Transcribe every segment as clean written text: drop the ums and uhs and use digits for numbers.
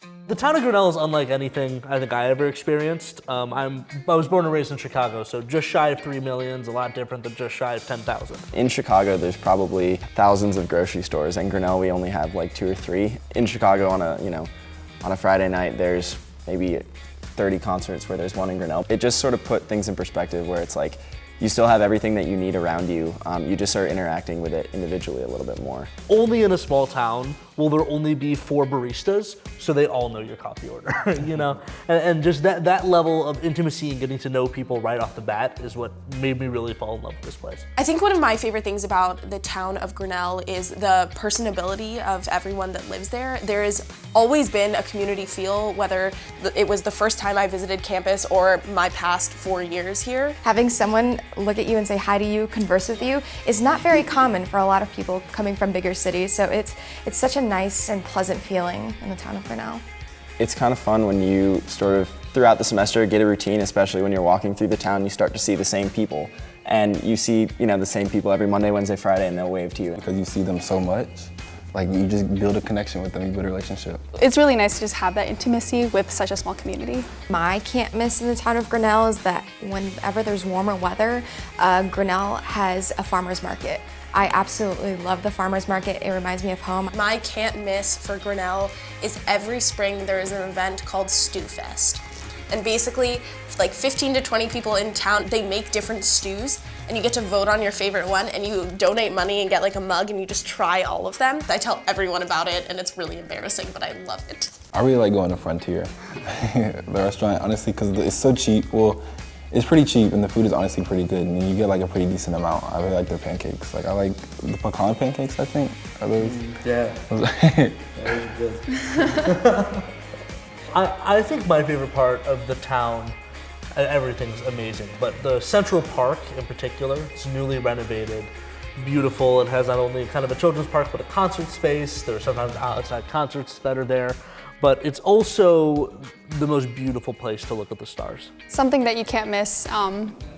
The town of Grinnell is unlike anything I think I ever experienced. I was born and raised in Chicago, so just shy of 3 million is a lot different than just shy of 10,000. In Chicago, there's probably thousands of grocery stores. In Grinnell, we only have like 2 or 3. In Chicago, on a Friday night, there's maybe 30 concerts where there's one in Grinnell. It just sort of put things in perspective where it's like, you still have everything that you need around you. You just start interacting with it individually a little bit more. Only in a small town will there only be 4 baristas, so they all know your coffee order, you know? And just that level of intimacy and getting to know people right off the bat is what made me really fall in love with this place. I think one of my favorite things about the town of Grinnell is the personability of everyone that lives there. There has always been a community feel, whether it was the first time I visited campus or my past 4 years here. Having someone look at you and say hi to you, converse with you, is not very common for a lot of people coming from bigger cities, so it's such a nice and pleasant feeling in the town of Grinnell. It's kind of fun when you sort of, throughout the semester, get a routine, especially when you're walking through the town, you start to see the same people. And you see, the same people every Monday, Wednesday, Friday, and they'll wave to you. Because you see them so much, like you just build a connection with them, you build a relationship. It's really nice to just have that intimacy with such a small community. My can't miss in the town of Grinnell is that whenever there's warmer weather, Grinnell has a farmer's market. I absolutely love the farmer's market. It reminds me of home. My can't miss for Grinnell is every spring there is an event called Stew Fest. And basically, like 15 to 20 people in town, they make different stews, and you get to vote on your favorite one, and you donate money and get like a mug, and you just try all of them. I tell everyone about it, and it's really embarrassing, but I love it. I really like going to Frontier, the restaurant, honestly, because it's so cheap. Well, it's pretty cheap, and the food is honestly pretty good, and you get like a pretty decent amount. I really like their pancakes. Like I like the pecan pancakes, I think, are those? Yeah, that was good. I think my favorite part of the town, everything's amazing, but the Central Park in particular, it's newly renovated, beautiful. It has not only kind of a children's park, but a concert space. There are sometimes outside concerts that are there, but it's also the most beautiful place to look at the stars. Something that you can't miss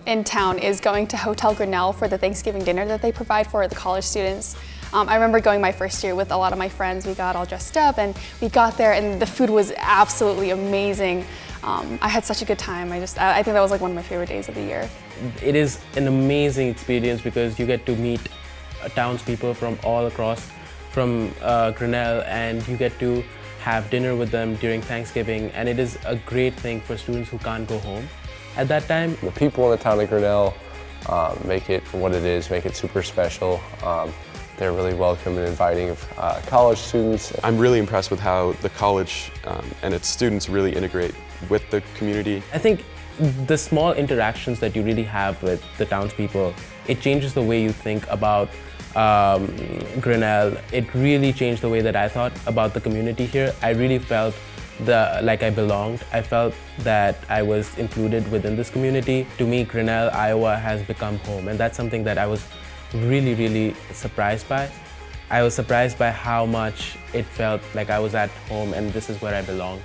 in town is going to Hotel Grinnell for the Thanksgiving dinner that they provide for the college students. I remember going my first year with a lot of my friends. We got all dressed up and we got there and the food was absolutely amazing. I had such a good time. I think that was like one of my favorite days of the year. It is an amazing experience because you get to meet townspeople from all across from Grinnell, and you get to have dinner with them during Thanksgiving, and it is a great thing for students who can't go home at that time. The people in the town of Grinnell make it what it is, make it super special. They're really welcome and inviting of college students. I'm really impressed with how the college and its students really integrate with the community. I think the small interactions that you really have with the townspeople, it changes the way you think about Grinnell. It really changed the way that I thought about the community here. I really felt like I belonged. I felt that I was included within this community. To me, Grinnell, Iowa has become home, and that's something that I was really, really surprised by. I was surprised by how much it felt like I was at home and this is where I belong.